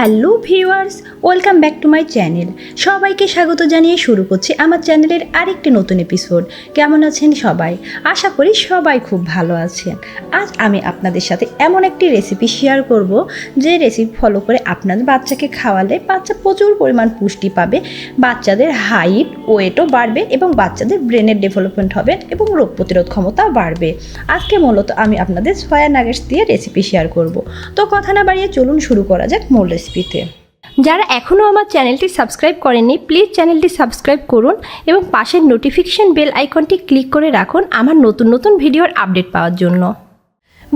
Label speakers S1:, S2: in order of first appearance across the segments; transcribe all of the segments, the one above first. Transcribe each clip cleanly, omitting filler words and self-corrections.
S1: Hello viewers, welcome back to my channel. সবাইকে স্বাগত জানিয়ে শুরু করছি আমার চ্যানেলের আরেকটি নতুন এপিসোড। কেমন আছেন সবাই? আশা করি সবাই খুব ভালো আছেন। আজ আমি আপনাদের সাথে এমন একটি রেসিপি শেয়ার করব, যে রেসিপি ফলো করে আপনাদের বাচ্চাকে খাওয়ালে বাচ্চা প্রচুর পরিমাণ পুষ্টি পাবে, বাচ্চাদের হাইট ওয়েটও বাড়বে এবং বাচ্চাদের ব্রেনের ডেভেলপমেন্ট হবে এবং রোগ প্রতিরোধ ক্ষমতাও বাড়বে। আজকে মূলত আমি আপনাদের সয়া নাগেটস দিয়ে রেসিপি শেয়ার করব। তো কথা না বাড়িয়ে চলুন শুরু করা যাক মূল রেসিপিতে। যারা এখনও আমার চ্যানেলটি সাবস্ক্রাইব করেননি, প্লিজ চ্যানেলটি সাবস্ক্রাইব করুন এবং পাশের নোটিফিকেশন বেল আইকনটি ক্লিক করে রাখুন আমার নতুন নতুন ভিডিওর আপডেট পাওয়ার জন্য।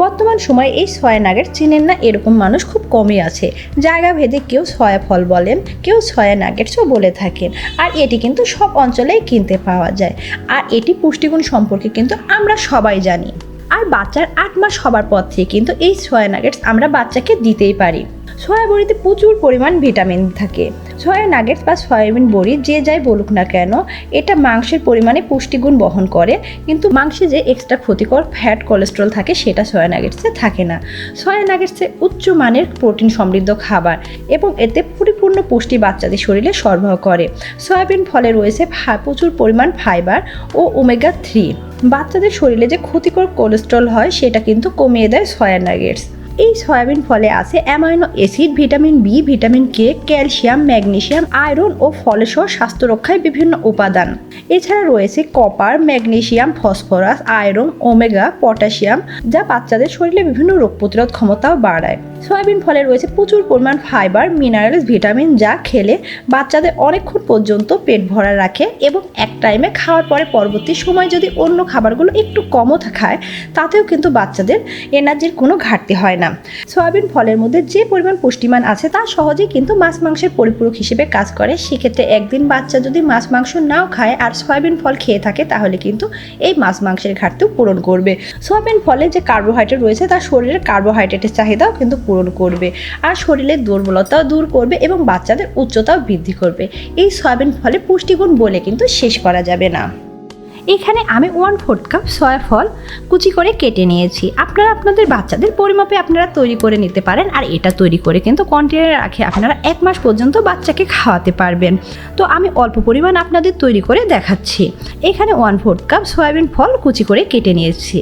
S1: বর্তমান সময়ে এই সয়া নাগেটস চেনেন না এরকম মানুষ খুব কমই আছে। জায়গা ভেদে কেউ সয়া ফল বলেন, কেউ সয়া নাগেটসও বলে থাকেন। আর এটি কিন্তু সব অঞ্চলেই কিনতে পাওয়া যায়। আর এটি পুষ্টিগুণ সম্পর্কে কিন্তু আমরা সবাই জানি। আর বাচ্চার 8 মাস হবার পর থেকে কিন্তু এই সয়া নাগেটস আমরা বাচ্চাকে দিতেই পারি। সয়া বড়িতে প্রচুর পরিমাণ ভিটামিন থাকে। সয়া নাগেটস বা সয়াবিন বড়ি যে যাই বলুক না কেন, এটা মাংসের পরিমাণে পুষ্টিগুণ বহন করে, কিন্তু মাংসে যে এক্সট্রা ক্ষতিকর ফ্যাট কোলেস্ট্রল থাকে সেটা সয়া নাগেটসে থাকে না। সয়া নাগেটসে উচ্চ মানের প্রোটিন সমৃদ্ধ খাবার এবং এতে পরিপূর্ণ পুষ্টি বাচ্চাদের শরীরে সরবরাহ করে। সয়াবিন ফলে রয়েছে প্রচুর পরিমাণ ফাইবার ও ওমেগা 3। বাচ্চাদের শরীরে যে ক্ষতিকর কোলেস্ট্রল হয় সেটা কিন্তু কমিয়ে দেয় সয়া নাগেটস। এই সয়াবিন ফলে আছে amino acid, vitamin B, vitamin K, calcium, magnesium, iron ও ফলসহ স্বাস্থ্য রক্ষায় বিভিন্ন উপাদান। এছাড়া রয়েছে copper, magnesium, phosphorus, iron, omega, potassium, যা বাচ্চাদের শরীরে বিভিন্ন রোগ প্রতিরোধ ক্ষমতাও বাড়ায়। সয়াবিন ফলে রয়েছে প্রচুর পরিমাণ ফাইবার, মিনারেলস, ভিটামিন, যা খেলে বাচ্চাদের অনেকক্ষণ পর্যন্ত পেট ভরা রাখে এবং এক টাইমে খাওয়ার পরে পরবর্তী সময় যদি অন্য খাবারগুলো একটু কমও খায় তাতেও কিন্তু বাচ্চাদের এনার্জির কোনো ঘাটতি হয় না। সয়াবিন ফলের মধ্যে যে পরিমাণ পুষ্টিমান আছে তা সহজেই কিন্তু মাছ মাংসের পরিপূরক হিসেবে কাজ করে। সেক্ষেত্রে একদিন বাচ্চা যদি মাছ মাংস নাও খায় আর সয়াবিন ফল খেয়ে থাকে তাহলে কিন্তু এই মাছ মাংসের ঘাটতিও পূরণ করবে। সয়াবিন ফলে যে কার্বোহাইড্রেট রয়েছে তা শরীরের কার্বোহাইড্রেটের চাহিদাও কিন্তু পূরণ করবে আর শরীরের দুর্বলতাও দূর করবে এবং বাচ্চাদের উচ্চতাও বৃদ্ধি করবে। এই সয়াবিন ফলে পুষ্টিগুণ বলে কিন্তু শেষ করা যাবে না। এখানে আমি 1/4 কাপ সয়া ফল কুচি করে কেটে নিয়েছি। আপনারা আপনাদের বাচ্চাদের পরিমাপে আপনারা তৈরি করে নিতে পারেন। আর এটা তৈরি করে কিন্তু কন্টেনারে রাখে আপনারা 1 মাস পর্যন্ত বাচ্চাকে খাওয়াতে পারবেন। তো আমি অল্প পরিমাণ আপনাদের তৈরি করে দেখাচ্ছি। এখানে 1/4 কাপ সয়াবিন ফল কুচি করে কেটে নিয়েছি।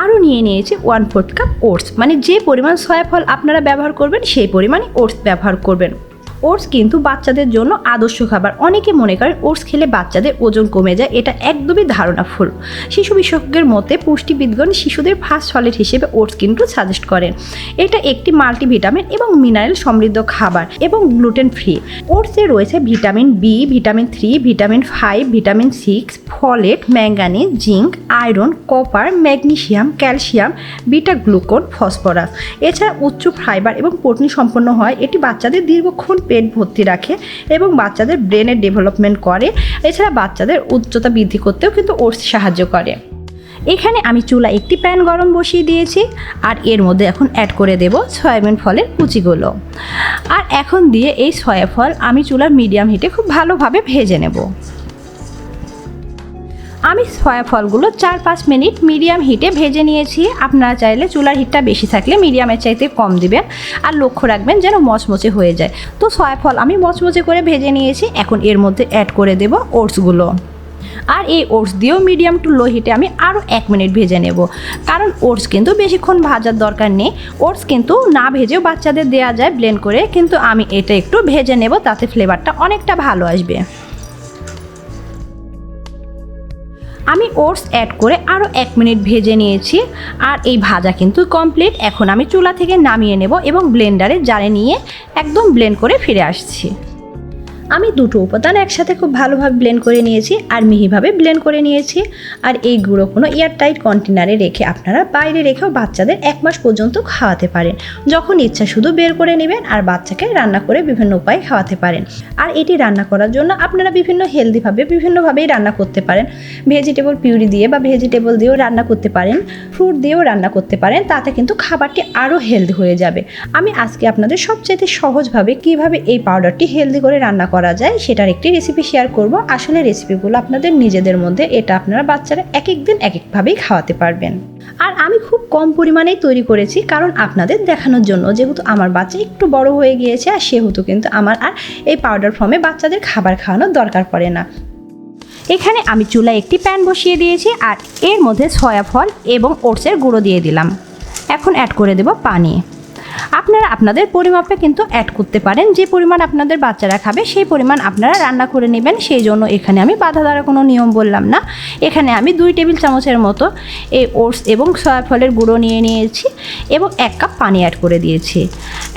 S1: আরও নিয়ে নিয়েছি 1/4 কাপ ওটস, মানে যে পরিমাণ সয়া ফল আপনারা ব্যবহার করবেন সেই পরিমাণে ওটস ব্যবহার করবেন। ওটস কিন্তু বাচ্চাদের জন্য আদর্শ খাবার। অনেকে মনে করেন ওটস খেলে বাচ্চাদের ওজন কমে যায়, এটা একদমই ধারণা ভুল। শিশু বিশেষজ্ঞের মতে পুষ্টিবিদগণ শিশুদের ফার্স্ট সলিড হিসেবে ওটস কিন্তু সাজেস্ট করেন। এটা একটি মাল্টিভিটামিন এবং মিনারেল সমৃদ্ধ খাবার এবং গ্লুটেন ফ্রি। ওটসে রয়েছে vitamin B, vitamin 3, vitamin 5, vitamin 6, folate, manganese, zinc, iron, copper, magnesium, calcium, beta glucan, phosphorus. এছাড়া উচ্চ ফাইবার এবং প্রোটিন সম্পন্ন হয়। এটি বাচ্চাদের দীর্ঘক্ষণ পেট ভর্তি রাখে এবং বাচ্চাদের ব্রেনের ডেভেলপমেন্ট করে। এছাড়া বাচ্চাদের উচ্চতা বৃদ্ধি করতেও কিন্তু ওটস সাহায্য করে। এখানে আমি চুলা একটি প্যান গরম বসিয়ে দিয়েছি আর এর মধ্যে এখন অ্যাড করে দেব সয়াবিন ফলের কুচিগুলো। আর এখন দিয়ে এই সয়া ফল আমি চুলার মিডিয়াম হিটে খুব ভালোভাবে ভেজে নেব। আমি সয়া ফলগুলো 4-5 মিনিট মিডিয়াম হিটে ভেজে নিয়েছি। আপনারা চাইলে চুলার হিটটা বেশি থাকলে মিডিয়ামের চাইতে কম দিবেন আর লক্ষ্য রাখবেন যেন মচমচে হয়ে যায়। তো সয়া ফল আমি মচমচে করে ভেজে নিয়েছি। এখন এর মধ্যে অ্যাড করে দেব ওটসগুলো। আর এই ওটস দিয়েও মিডিয়াম টু লো হিটে আমি আরও 1 মিনিট ভেজে নেব, কারণ ওটস কিন্তু বেশিক্ষণ ভাজার দরকার নেই। ওটস কিন্তু না ভেজেও বাচ্চাদের দেওয়া যায় ব্লেন্ড করে, কিন্তু আমি এটা একটু ভেজে নেব, তাতে ফ্লেভারটা অনেকটা ভালো আসবে। আমি ওটস অ্যাড করে আরও 1 মিনিট ভেজে নিয়েছি আর এই ভাজা কিন্তু কমপ্লিট। এখন আমি চুলা থেকে নামিয়ে নেব এবং ব্লেন্ডারে জারে নিয়ে একদম ব্লেন্ড করে ফিরে আসছি। আমি দুটো উপাদান একসাথে খুব ভালোভাবে ব্লেন্ড করে নিয়েছি আর মিহিভাবে ব্লেন্ড করে নিয়েছি। আর এই গুঁড়ো কোনো এয়ারটাইট কন্টেনারে রেখে আপনারা বাইরে রেখেও বাচ্চাদের 1 মাস পর্যন্ত খাওয়াতে পারেন। যখন ইচ্ছা শুধু বের করে নেবেন আর বাচ্চাকে রান্না করে বিভিন্ন উপায়ে খাওয়াতে পারেন। আর এটি রান্না করার জন্য আপনারা বিভিন্নভাবেই রান্না করতে পারেন। ভেজিটেবল পিউরি দিয়ে বা ভেজিটেবল দিয়েও রান্না করতে পারেন, ফ্রুট দিয়েও রান্না করতে পারেন, তাতে কিন্তু খাবারটি আরও হেলদি হয়ে যাবে। আমি আজকে আপনাদের সবচেয়ে সহজভাবে কিভাবে এই পাউডারটি হেলদি করে রান্না করা যায় সেটার একটি রেসিপি শেয়ার করব। আসলে রেসিপিগুলো আপনাদের নিজেদের মধ্যে, এটা আপনারা বাচ্চারা এক এক দিন এক একভাবেই খাওয়াতে পারবেন। আর আমি খুব কম পরিমাণেই তৈরি করেছি, কারণ আপনাদের দেখানোর জন্য, যেহেতু আমার বাচ্চা একটু বড় হয়ে গিয়েছে আর সেহেতু কিন্তু আমার আর এই পাউডার ফর্মে বাচ্চাদের খাবার খাওয়ানোর দরকার পড়ে না। এখানে আমি চুলায় একটি প্যান বসিয়ে দিয়েছি আর এর মধ্যে সয়া ফল এবং ওটসের গুঁড়ো দিয়ে দিলাম। এখন অ্যাড করে দেব পানি। আপনারা আপনাদের পরিমাপে কিন্তু অ্যাড করতে পারেন, যে পরিমাণ আপনাদের বাচ্চারা খাবে সেই পরিমাণ আপনারা রান্না করে নেবেন। সেই জন্য এখানে আমি বাধা দ্বারা কোনো নিয়ম বললাম না। এখানে আমি 2 টেবিল চামচের মতো এই ওটস এবং সয়া ফলের গুঁড়ো নিয়ে নিয়েছি এবং 1 কাপ পানি অ্যাড করে দিয়েছি।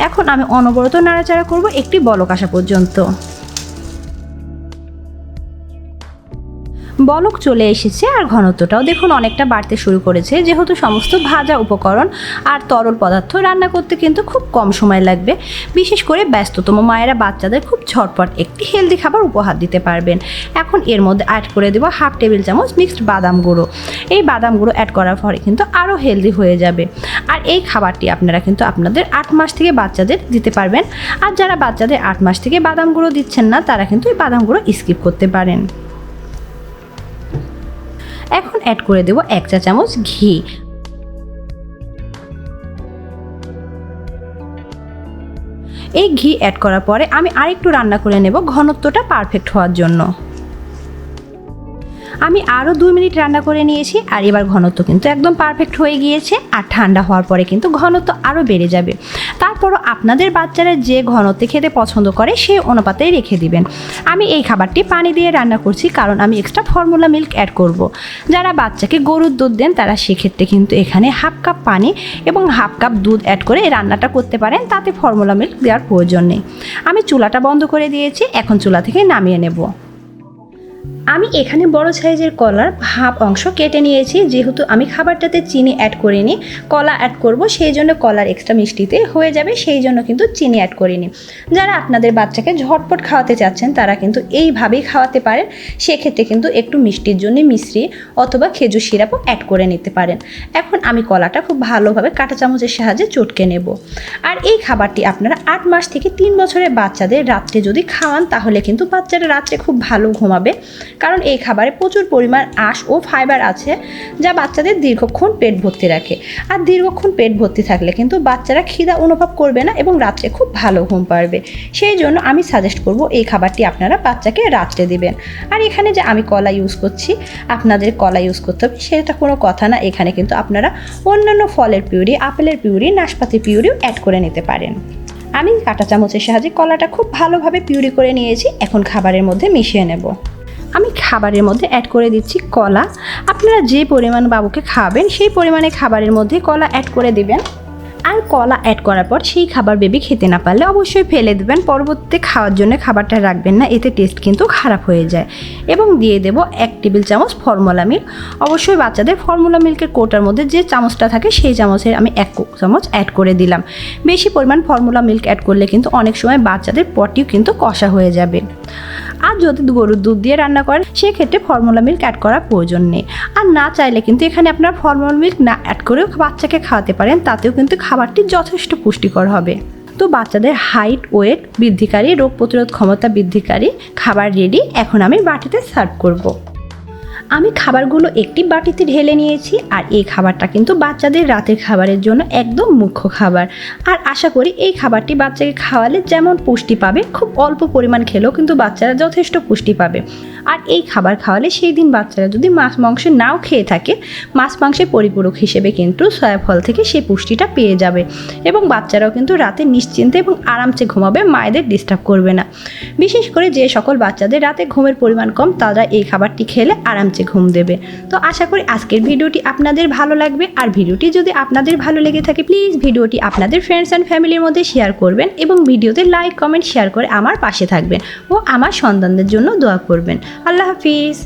S1: এখন আমি অনবরত নাড়াচাড়া করব একটি বলক আসা পর্যন্ত। বলক চলে এসেছে আর ঘনত্বটাও দেখুন অনেকটা বাড়তে শুরু করেছে। যেহেতু সমস্ত ভাজা উপকরণ আর তরল পদার্থ রান্না করতে কিন্তু খুব কম সময় লাগবে, বিশেষ করে ব্যস্ততম মায়েরা বাচ্চাদের খুব ঝটপট একটি হেলদি খাবার উপহার দিতে পারবেন। এখন এর মধ্যে অ্যাড করে দেবো 1/2 টেবিল চামচ মিক্সড বাদাম গুঁড়ো। এই বাদাম গুঁড়ো অ্যাড করার পরে কিন্তু আরও হেলদি হয়ে যাবে। আর এই খাবারটি আপনারা কিন্তু আপনাদের 8 মাস থেকে বাচ্চাদের দিতে পারবেন। আর যারা বাচ্চাদের 8 মাস থেকে বাদাম গুঁড়ো দিচ্ছেন না, তারা কিন্তু এই বাদাম গুঁড়ো স্কিপ করতে পারেন। এখন অ্যাড করে দেব 1 চা চামচ ঘি। এই ঘি অ্যাড করার পরে আমি আরেকটু রান্না করে নেব ঘনত্বটা পারফেক্ট হওয়ার জন্য। আমি আরও 2 মিনিট রান্না করে নিয়েছি আর এবার ঘনত্ব কিন্তু একদম পারফেক্ট হয়ে গিয়েছে। আর ঠান্ডা হওয়ার পরে কিন্তু ঘনত্ব আরও বেড়ে যাবে। তারপরও আপনাদের বাচ্চারা যে ঘনত্বে খেতে পছন্দ করে সেই অনুপাতেই রেখে দিবেন। আমি এই খাবারটি পানি দিয়ে রান্না করছি, কারণ আমি এক্সট্রা ফর্মুলা মিল্ক অ্যাড করব। যারা বাচ্চাকে গরুর দুধ দেন তারা সেক্ষেত্রে কিন্তু এখানে 1/2 কাপ পানি এবং 1/2 কাপ দুধ অ্যাড করে এই রান্নাটা করতে পারেন, তাতে ফর্মুলা মিল্ক দেওয়ার প্রয়োজন নেই। আমি চুলাটা বন্ধ করে দিয়েছি, এখন চুলা থেকে নামিয়ে নেব। আমি এখানে বড় সাইজের কলার হাফ অংশ কেটে নিয়েছি। যেহেতু আমি খাবারটাতে চিনি অ্যাড করিনি, কলা অ্যাড করব, সেই জন্য কলার এক্সট্রা মিষ্টিতে হয়ে যাবে, সেই জন্য কিন্তু চিনি অ্যাড করিনি। যারা আপনাদের বাচ্চাকে ঝটপট খাওয়াতে চাচ্ছেন তারা কিন্তু এইভাবেই খাওয়াতে পারেন। সেক্ষেত্রে কিন্তু একটু মিষ্টির জন্য মিশ্রি অথবা খেজুর সিরাপও অ্যাড করে নিতে পারেন। এখন আমি কলাটা খুব ভালোভাবে কাঁটা চামচের সাহায্যে চটকে নেব। আর এই খাবারটি আপনারা 8 মাস থেকে 3 বছরের বাচ্চাদের রাত্রে যদি খাওয়ান, তাহলে কিন্তু বাচ্চারা রাত্রে খুব ভালো ঘুমাবে, কারণ এই খাবারে প্রচুর পরিমাণ আঁশ ও ফাইবার আছে, যা বাচ্চাদের দীর্ঘক্ষণ পেট ভর্তি রাখে। আর দীর্ঘক্ষণ পেট ভর্তি থাকলে কিন্তু বাচ্চারা খিদা অনুভব করবে না এবং রাত্রে খুব ভালো ঘুম পারবে। সেই জন্য আমি সাজেস্ট করব এই খাবারটি আপনারা বাচ্চাকে রাত্রে দিবেন। আর এখানে যে আমি কলা ইউজ করছি, আপনাদের কলা ইউজ করতে হবে সেটা কোনো কথা না। এখানে কিন্তু আপনারা অন্যান্য ফলের পিউরি, আপেলের পিউরি, নাশপাতি পিউরিও অ্যাড করে নিতে পারেন। আমি কাঁটা চামচের সাহায্যে কলাটা খুব ভালোভাবে পিউরি করে নিয়েছি। এখন খাবারের মধ্যে মিশিয়ে নেব। আমি খাবারের মধ্যে অ্যাড করে দিচ্ছি কলা। আপনারা যে পরিমাণ বাবুকে খাওয়াবেন সেই পরিমাণে খাবারের মধ্যে কলা অ্যাড করে দিবেন। আর কলা অ্যাড করার পর সেই খাবার বেবি খেতে না পারলে অবশ্যই ফেলে দেবেন, পরবর্তীতে খাওয়ার জন্য খাবারটা রাখবেন না, এতে টেস্ট কিন্তু খারাপ হয়ে যায়। এবং দিয়ে দেব 1 টেবিল চামচ ফর্মুলা মিল্ক। অবশ্যই বাচ্চাদের ফর্মুলা মিল্কের কোটার মধ্যে যে চামচটা থাকে সেই চামচের আমি 1 চামচ অ্যাড করে দিলাম। বেশি পরিমাণ ফর্মুলা মিল্ক অ্যাড করলে কিন্তু অনেক সময় বাচ্চাদের পটিও কিন্তু কষা হয়ে যাবে। আর যদি গরুর দুধ দিয়ে রান্না করেন সেক্ষেত্রে ফর্মুলা মিল্ক অ্যাড করার প্রয়োজন নেই। আর না চাইলে কিন্তু এখানে আপনার ফর্মুলা মিল্ক না অ্যাড করেও বাচ্চাকে খাওয়াতে পারেন, তাতেও কিন্তু খাবারটি যথেষ্ট পুষ্টিকর হবে। তো বাচ্চাদের হাইট, ওয়েট বৃদ্ধিকারী, রোগ প্রতিরোধ ক্ষমতা বৃদ্ধিকারী খাবার রেডি। এখন আমি বাটিতে সার্ভ করব। আমি খাবারগুলো একটি বাটিতে ঢেলে নিয়েছি। আর এই খাবারটা কিন্তু বাচ্চাদের রাতের খাবারের জন্য একদম মুখ্য খাবার। আর আশা করি এই খাবারটি বাচ্চাকে খাওয়ালে যেমন পুষ্টি পাবে, খুব অল্প পরিমাণ খেলেও কিন্তু বাচ্চারা যথেষ্ট পুষ্টি পাবে। আর এই খাবার খাওয়ালে সেই দিন বাচ্চারা যদি মাছ মাংস নাও খেয়ে থাকে, মাছ মাংসের পরিপূরক হিসেবে কিন্তু সয়া ফল থেকে সেই পুষ্টিটা পেয়ে যাবে এবং বাচ্চারাও কিন্তু রাতে নিশ্চিন্তে এবং আরামসে ঘুমাবে, মায়েদের ডিস্টার্ব করবে না। বিশেষ করে যে সকল বাচ্চাদের রাতে ঘুমের পরিমাণ কম, তারা এই খাবারটি খেলে আরামসে ঘুম দেবে। তো আশা করি আজকের ভিডিওটি আপনাদের ভালো লাগবে। আর ভিডিওটি যদি আপনাদের ভালো লেগে থাকে, প্লিজ ভিডিওটি আপনাদের ফ্রেন্ডস অ্যান্ড ফ্যামিলির মধ্যে শেয়ার করবেন এবং ভিডিওতে লাইক, কমেন্ট, শেয়ার করে আমার পাশে থাকবেন ও আমার সন্তানদের জন্য দোয়া করবেন। আল্লাহ হাফিজ।